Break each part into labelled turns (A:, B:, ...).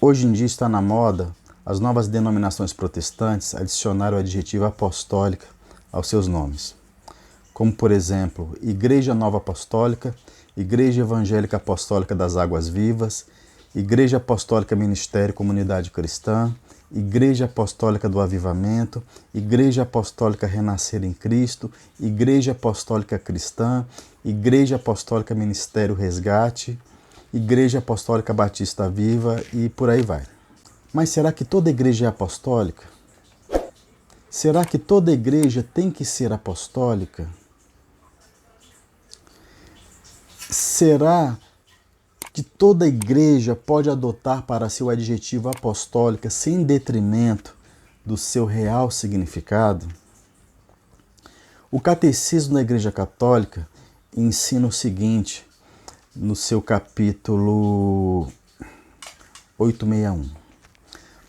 A: Hoje em dia está na moda as novas denominações protestantes adicionar o adjetivo apostólica aos seus nomes, como por exemplo, Igreja Nova Apostólica, Igreja Evangélica Apostólica das Águas Vivas, Igreja Apostólica Ministério Comunidade Cristã, Igreja Apostólica do Avivamento, Igreja Apostólica Renascer em Cristo, Igreja Apostólica Cristã, Igreja Apostólica Ministério Resgate, Igreja Apostólica Batista Viva e por aí vai. Mas será que toda igreja é apostólica? Será que toda igreja tem que ser apostólica? Será que toda igreja pode adotar para si o adjetivo apostólica sem detrimento do seu real significado? O Catecismo da Igreja Católica ensina o seguinte no seu capítulo 861.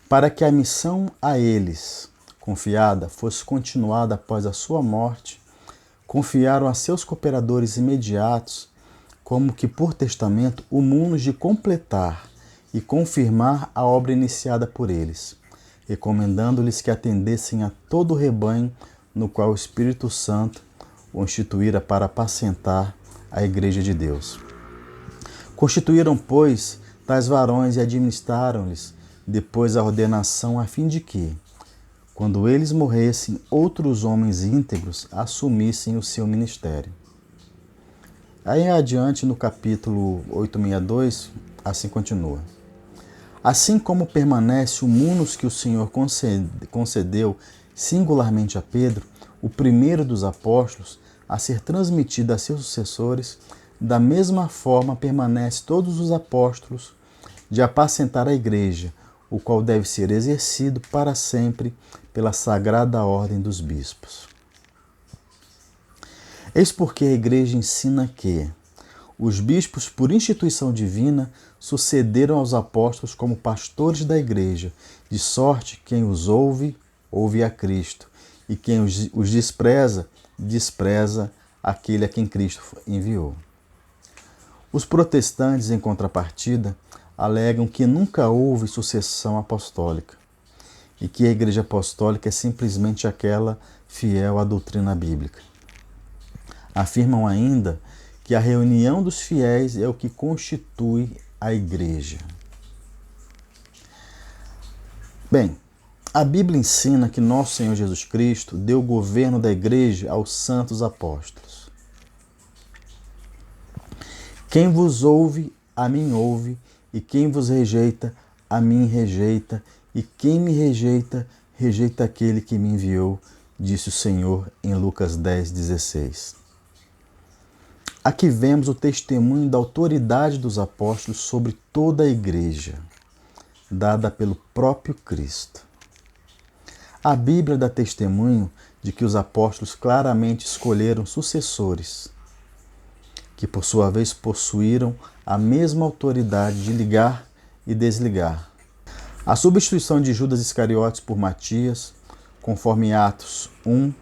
A: Para que a missão a eles confiada fosse continuada após a sua morte, confiaram a seus cooperadores imediatos, como que por testamento, o mundo de completar e confirmar a obra iniciada por eles, recomendando-lhes que atendessem a todo o rebanho no qual o Espírito Santo o instituíra para apacentar a Igreja de Deus. Constituíram, pois, tais varões e administraram-lhes depois a ordenação, a fim de que, quando eles morressem, outros homens íntegros assumissem o seu ministério. Aí adiante, no capítulo 862, assim continua. Assim como permanece o munus que o Senhor concedeu singularmente a Pedro, o primeiro dos apóstolos, a ser transmitido a seus sucessores, da mesma forma permanece todos os apóstolos de apacentar a igreja, o qual deve ser exercido para sempre pela sagrada ordem dos bispos. Eis porque a igreja ensina que os bispos, por instituição divina, sucederam aos apóstolos como pastores da igreja, de sorte que quem os ouve, ouve a Cristo, e quem os despreza, despreza aquele a quem Cristo enviou. Os protestantes, em contrapartida, alegam que nunca houve sucessão apostólica e que a Igreja Apostólica é simplesmente aquela fiel à doutrina bíblica. Afirmam ainda que a reunião dos fiéis é o que constitui a Igreja. Bem, a Bíblia ensina que nosso Senhor Jesus Cristo deu o governo da Igreja aos santos apóstolos. Quem vos ouve, a mim ouve, e quem vos rejeita, a mim rejeita, e quem me rejeita, rejeita aquele que me enviou, disse o Senhor em Lucas 10:16. Aqui vemos o testemunho da autoridade dos apóstolos sobre toda a igreja, dada pelo próprio Cristo. A Bíblia dá testemunho de que os apóstolos claramente escolheram sucessores, que por sua vez possuíram a mesma autoridade de ligar e desligar. A substituição de Judas Iscariotes por Matias, conforme Atos 1,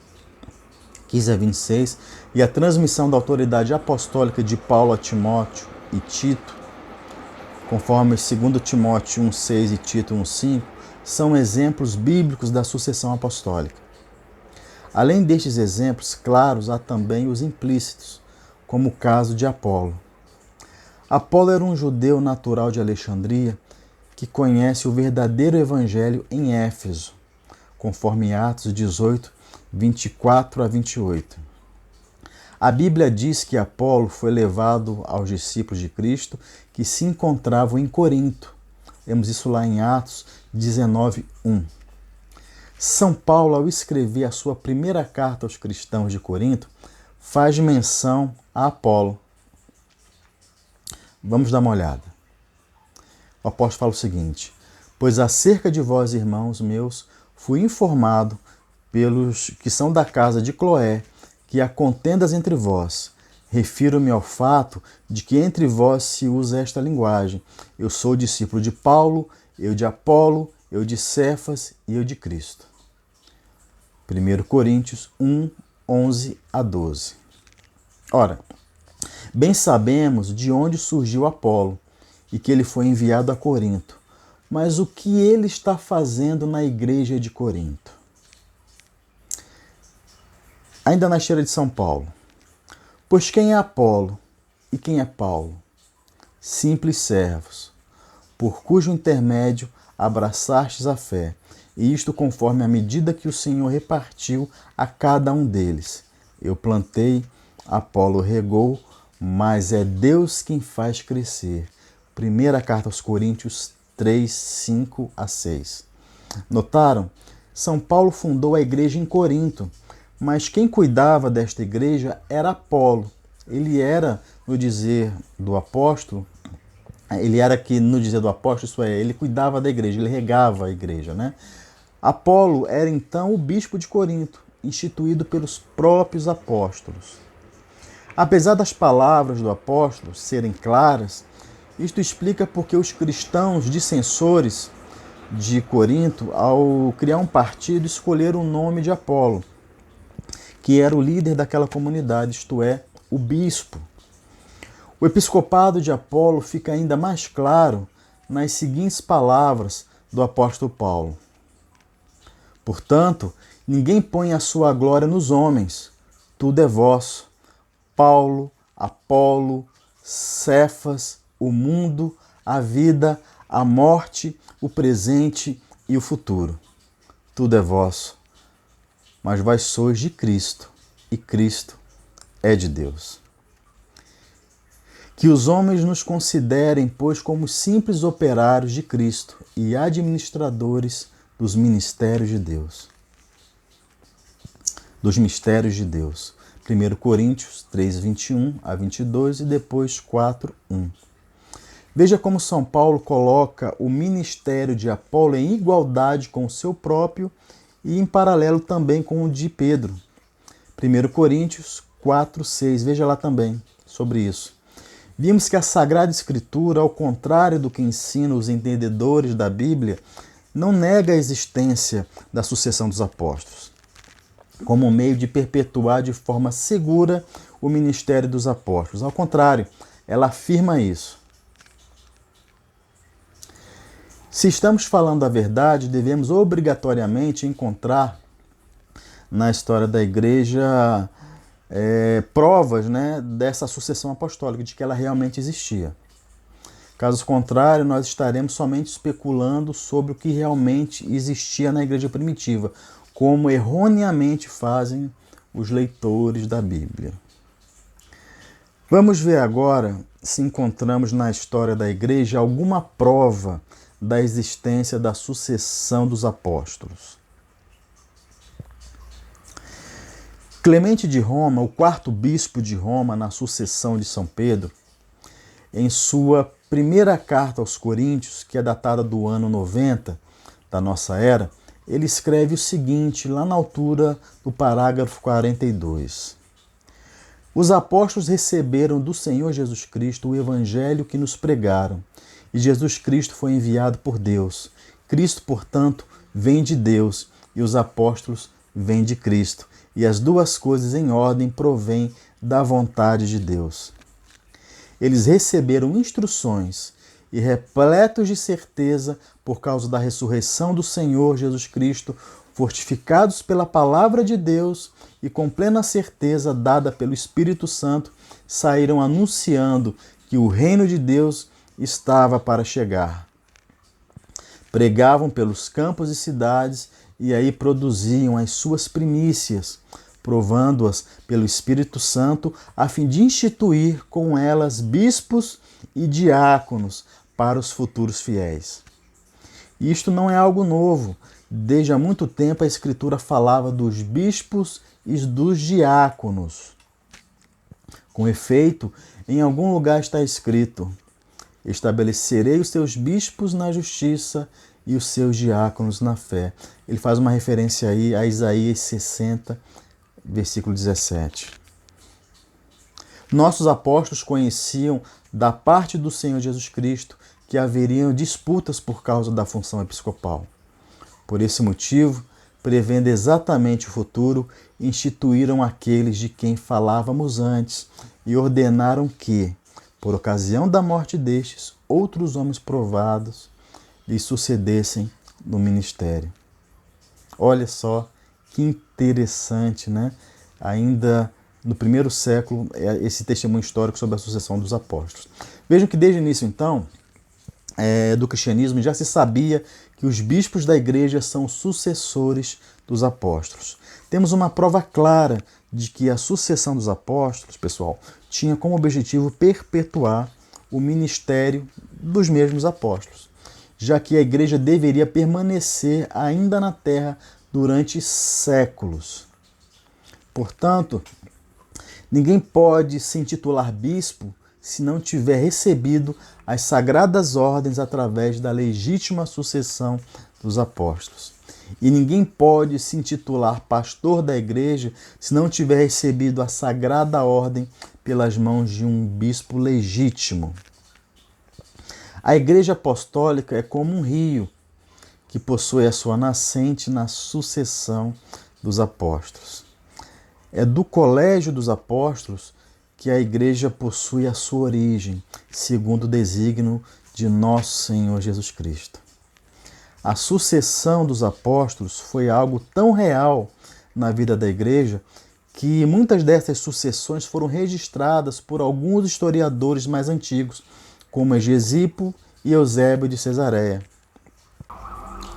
A: 15-26, e a transmissão da autoridade apostólica de Paulo a Timóteo e Tito, conforme 2 Timóteo 1,6 e Tito 1,5, são exemplos bíblicos da sucessão apostólica. Além destes exemplos claros, há também os implícitos, como o caso de Apolo. Apolo era um judeu natural de Alexandria que conhece o verdadeiro evangelho em Éfeso, conforme Atos 18, 24-28. A Bíblia diz que Apolo foi levado aos discípulos de Cristo que se encontravam em Corinto. Vemos isso lá em Atos 19:1. São Paulo, ao escrever a sua primeira carta aos cristãos de Corinto, faz menção a Apolo. Vamos dar uma olhada. O apóstolo fala o seguinte: pois acerca de vós, irmãos meus, fui informado pelos que são da casa de Cloé, que há contendas entre vós. Refiro-me ao fato de que entre vós se usa esta linguagem: eu sou discípulo de Paulo, eu de Apolo, eu de Cefas e eu de Cristo. 1 Coríntios 1, 11-12. Ora, bem sabemos de onde surgiu Apolo e que ele foi enviado a Corinto, Mas o que ele está fazendo na igreja de Corinto? Ainda na esteira de São Paulo. Pois quem é Apolo e quem é Paulo? Simples servos, por cujo intermédio abraçastes a fé, e isto conforme a medida que o Senhor repartiu a cada um deles. Eu plantei, Apolo regou, mas é Deus quem faz crescer. Primeira carta aos Coríntios 3, 5 a 6. Notaram? São Paulo fundou a igreja em Corinto, mas quem cuidava desta igreja era Apolo. Ele era, no dizer do apóstolo, isso é, ele cuidava da igreja, ele regava a igreja, né? Apolo era então o bispo de Corinto, instituído pelos próprios apóstolos. Apesar das palavras do apóstolo serem claras, isto explica porque os cristãos dissensores de Corinto, ao criar um partido, escolheram o nome de Apolo, que era o líder daquela comunidade, isto é, o bispo. O episcopado de Apolo fica ainda mais claro nas seguintes palavras do apóstolo Paulo. Portanto, ninguém põe a sua glória nos homens, tudo é vosso. Paulo, Apolo, Cefas, o mundo, a vida, a morte, o presente e o futuro. Tudo é vosso, mas vós sois de Cristo, e Cristo é de Deus. Que os homens nos considerem, pois, como simples operários de Cristo e administradores dos ministérios de Deus. Dos mistérios de Deus. 1 Coríntios 3, 21 a 22 e depois 4, 1. Veja como São Paulo coloca o ministério de Apolo em igualdade com o seu próprio e em paralelo também com o de Pedro. 1 Coríntios 4, 6. Veja lá também sobre isso. Vimos que a Sagrada Escritura, ao contrário do que ensinam os entendedores da Bíblia, não nega a existência da sucessão dos apóstolos, como meio de perpetuar de forma segura o ministério dos apóstolos. Ao contrário, ela afirma isso. Se estamos falando a verdade, devemos obrigatoriamente encontrar na história da igreja provas, né, dessa sucessão apostólica, de que ela realmente existia. Caso contrário, nós estaremos somente especulando sobre o que realmente existia na igreja primitiva, como erroneamente fazem os leitores da Bíblia. Vamos ver agora se encontramos na história da igreja alguma prova da existência da sucessão dos apóstolos. Clemente de Roma, o quarto bispo de Roma na sucessão de São Pedro, em sua primeira carta aos Coríntios, que é datada do ano 90 da nossa era, ele escreve o seguinte, lá na altura do parágrafo 42. Os apóstolos receberam do Senhor Jesus Cristo o evangelho que nos pregaram, e Jesus Cristo foi enviado por Deus. Cristo, portanto, vem de Deus, e os apóstolos vêm de Cristo. E as duas coisas em ordem provêm da vontade de Deus. Eles receberam instruções e, repletos de certeza, por causa da ressurreição do Senhor Jesus Cristo, fortificados pela palavra de Deus e com plena certeza dada pelo Espírito Santo, saíram anunciando que o reino de Deus estava para chegar. Pregavam pelos campos e cidades e aí produziam as suas primícias, provando-as pelo Espírito Santo, a fim de instituir com elas bispos e diáconos para os futuros fiéis. Isto não é algo novo. Desde há muito tempo a Escritura falava dos bispos e dos diáconos. Com efeito, em algum lugar está escrito: estabelecerei os seus bispos na justiça e os seus diáconos na fé. Ele faz uma referência aí a Isaías 60, versículo 17. Nossos apóstolos conheciam da parte do Senhor Jesus Cristo que haveriam disputas por causa da função episcopal. Por esse motivo, prevendo exatamente o futuro, instituíram aqueles de quem falávamos antes e ordenaram que, por ocasião da morte destes, outros homens provados lhe sucedessem no ministério. Olha só que interessante, né? Ainda no primeiro século, esse testemunho histórico sobre a sucessão dos apóstolos. Vejam que desde o início, então, do cristianismo, já se sabia que os bispos da igreja são sucessores dos apóstolos. Temos uma prova clara de que a sucessão dos apóstolos, pessoal, tinha como objetivo perpetuar o ministério dos mesmos apóstolos, já que a igreja deveria permanecer ainda na terra durante séculos. Portanto, ninguém pode se intitular bispo se não tiver recebido as sagradas ordens através da legítima sucessão dos apóstolos. E ninguém pode se intitular pastor da igreja se não tiver recebido a sagrada ordem pelas mãos de um bispo legítimo. A igreja apostólica é como um rio que possui a sua nascente na sucessão dos apóstolos. É do colégio dos apóstolos que a igreja possui a sua origem, segundo o desígnio de nosso Senhor Jesus Cristo. A sucessão dos apóstolos foi algo tão real na vida da igreja que muitas dessas sucessões foram registradas por alguns historiadores mais antigos, como Hegesipo e Eusébio de Cesareia.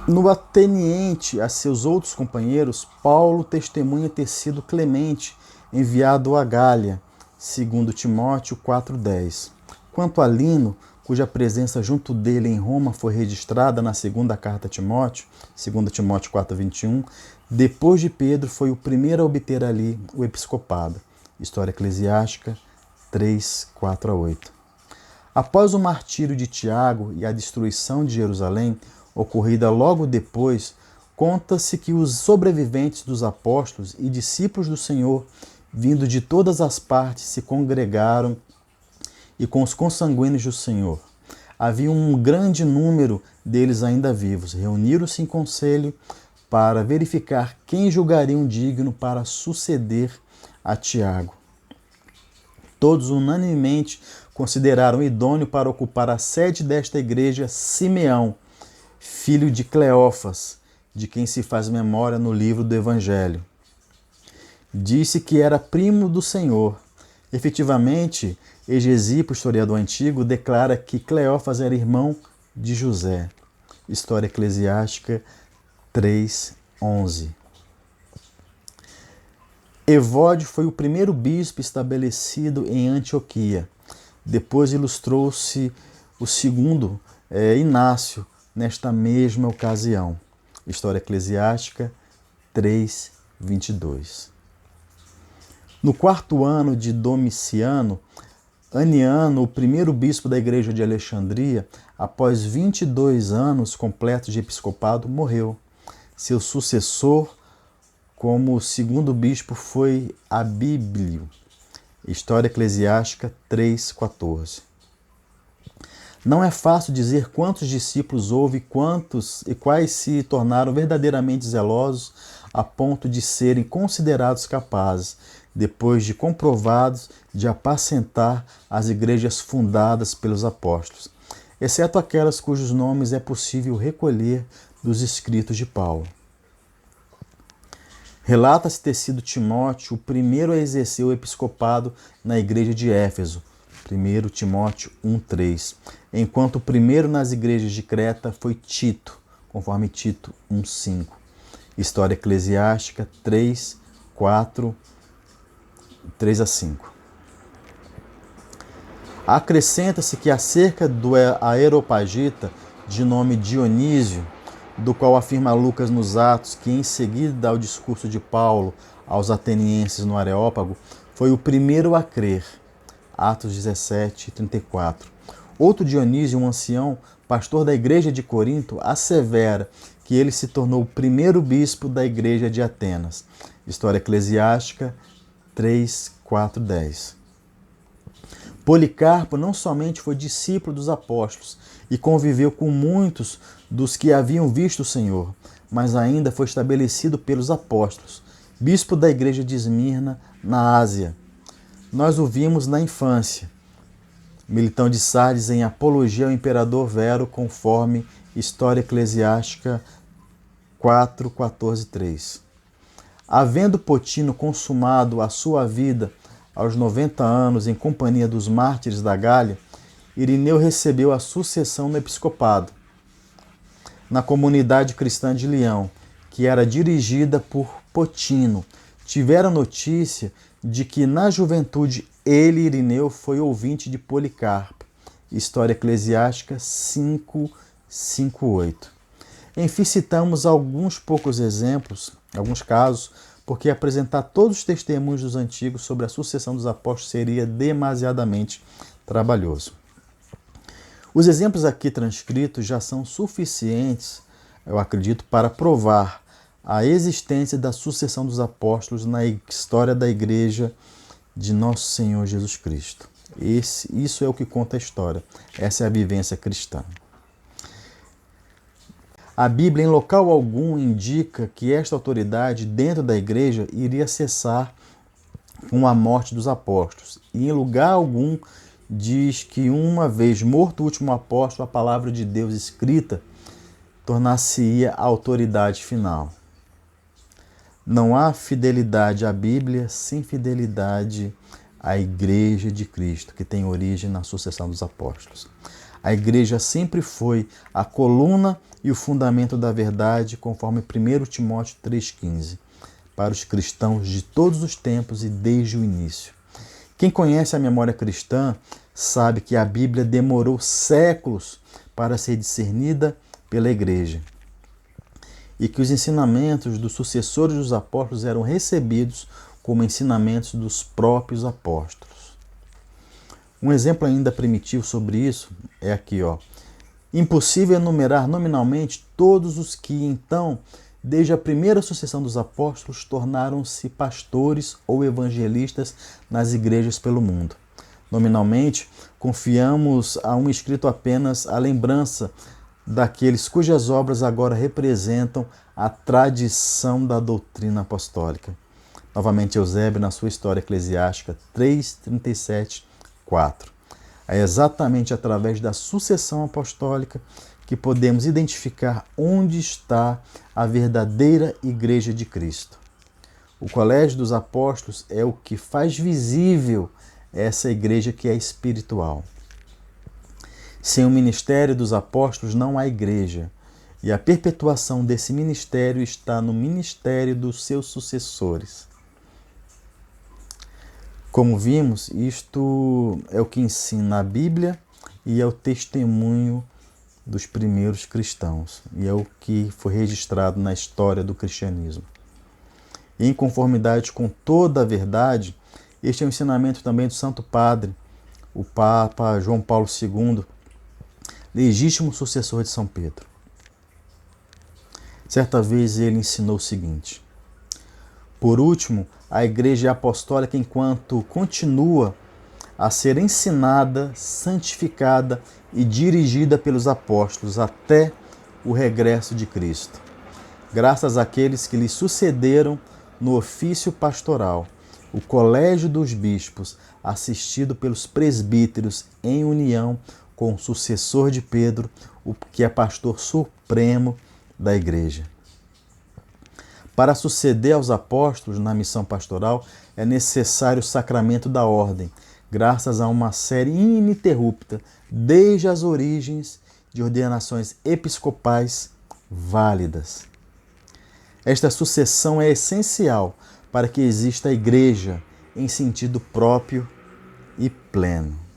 A: No ateniente a seus outros companheiros, Paulo testemunha ter sido Clemente, enviado a Gália, segundo Timóteo 4,10. Quanto a Lino, cuja presença junto dele em Roma foi registrada na segunda carta a Timóteo, 2 Timóteo 4,21, depois de Pedro foi o primeiro a obter ali o episcopado. História Eclesiástica 3:4-8. Após o martírio de Tiago e a destruição de Jerusalém, ocorrida logo depois, conta-se que os sobreviventes dos apóstolos e discípulos do Senhor, vindo de todas as partes, se congregaram e com os consanguíneos do Senhor. Havia um grande número deles ainda vivos. Reuniram-se em conselho para verificar quem julgariam digno para suceder a Tiago. Todos unanimemente consideraram idôneo para ocupar a sede desta igreja Simeão, filho de Cleófas, de quem se faz memória no livro do Evangelho. Disse que era primo do Senhor. Efetivamente, Hegesipo, historiador antigo, declara que Cleófas era irmão de José. História Eclesiástica 3:11. Evódio foi o primeiro bispo estabelecido em Antioquia. Depois ilustrou-se o segundo, Inácio, nesta mesma ocasião. História Eclesiástica 3:22. No quarto ano de Domiciano, Aniano, o primeiro bispo da igreja de Alexandria, após 22 anos completos de episcopado, morreu. Seu sucessor como segundo bispo foi Abílio. História Eclesiástica 3:14. Não é fácil dizer quantos discípulos houve e quais se tornaram verdadeiramente zelosos a ponto de serem considerados capazes, depois de comprovados, de apacentar as igrejas fundadas pelos apóstolos, exceto aquelas cujos nomes é possível recolher dos escritos de Paulo. Relata-se ter sido Timóteo o primeiro a exercer o episcopado na igreja de Éfeso, 1 Timóteo 1:3, enquanto o primeiro nas igrejas de Creta foi Tito, conforme Tito 1:5. História Eclesiástica 3:4, 3-5. Acrescenta-se que acerca do Areopagita, de nome Dionísio, do qual afirma Lucas nos Atos que em seguida ao discurso de Paulo aos atenienses no Areópago, foi o primeiro a crer. Atos 17:34. Outro Dionísio, um ancião, pastor da igreja de Corinto, assevera que ele se tornou o primeiro bispo da igreja de Atenas. História Eclesiástica 3:4-10. Policarpo não somente foi discípulo dos apóstolos e conviveu com muitos dos que haviam visto o Senhor, mas ainda foi estabelecido pelos apóstolos, bispo da igreja de Esmirna, na Ásia. Nós o vimos na infância. Militão de Sardes em Apologia ao Imperador Vero, conforme História Eclesiástica 4:14-3. Havendo Potino consumado a sua vida aos 90 anos em companhia dos mártires da Gália, Irineu recebeu a sucessão no episcopado, na comunidade cristã de Leão, que era dirigida por Potino. Tiveram notícia de que na juventude ele, Irineu, foi ouvinte de Policarpo. História Eclesiástica 5:5-8. Enfim, citamos alguns poucos exemplos, alguns casos, porque apresentar todos os testemunhos dos antigos sobre a sucessão dos apóstolos seria demasiadamente trabalhoso. Os exemplos aqui transcritos já são suficientes, eu acredito, para provar a existência da sucessão dos apóstolos na história da Igreja de Nosso Senhor Jesus Cristo. Isso é o que conta a história. Essa é a vivência cristã. A Bíblia, em local algum, indica que esta autoridade dentro da Igreja iria cessar com a morte dos apóstolos. E em lugar algum diz que uma vez morto o último apóstolo, a palavra de Deus escrita tornar-se-ia a autoridade final. Não há fidelidade à Bíblia sem fidelidade à Igreja de Cristo, que tem origem na sucessão dos apóstolos. A Igreja sempre foi a coluna e o fundamento da verdade, conforme 1 Timóteo 3,15, para os cristãos de todos os tempos e desde o início. Quem conhece a memória cristã sabe que a Bíblia demorou séculos para ser discernida pela Igreja e que os ensinamentos dos sucessores dos apóstolos eram recebidos como ensinamentos dos próprios apóstolos. Um exemplo ainda primitivo sobre isso é aqui, ó. Impossível enumerar nominalmente todos os que, então, desde a primeira sucessão dos apóstolos, tornaram-se pastores ou evangelistas nas igrejas pelo mundo. Nominalmente, confiamos a um escrito apenas a lembrança daqueles cujas obras agora representam a tradição da doutrina apostólica. Novamente, Eusébio, na sua História Eclesiástica 3:37-4. É exatamente através da sucessão apostólica que podemos identificar onde está a verdadeira Igreja de Cristo. O Colégio dos Apóstolos é o que faz visível essa igreja que é espiritual. Sem o ministério dos apóstolos não há igreja, e a perpetuação desse ministério está no ministério dos seus sucessores. Como vimos, isto é o que ensina a Bíblia e é o testemunho dos primeiros cristãos, e é o que foi registrado na história do cristianismo. E em conformidade com toda a verdade, este é o ensinamento também do Santo Padre, o Papa João Paulo II, legítimo sucessor de São Pedro. Certa vez ele ensinou o seguinte: por último, a Igreja Apostólica, enquanto continua a ser ensinada, santificada e dirigida pelos apóstolos até o regresso de Cristo, graças àqueles que lhe sucederam no ofício pastoral, o Colégio dos Bispos, assistido pelos presbíteros em união com o sucessor de Pedro, o que é pastor supremo da Igreja. Para suceder aos apóstolos na missão pastoral, é necessário o sacramento da ordem, graças a uma série ininterrupta, desde as origens, de ordenações episcopais válidas. Esta sucessão é essencial para que exista a Igreja em sentido próprio e pleno.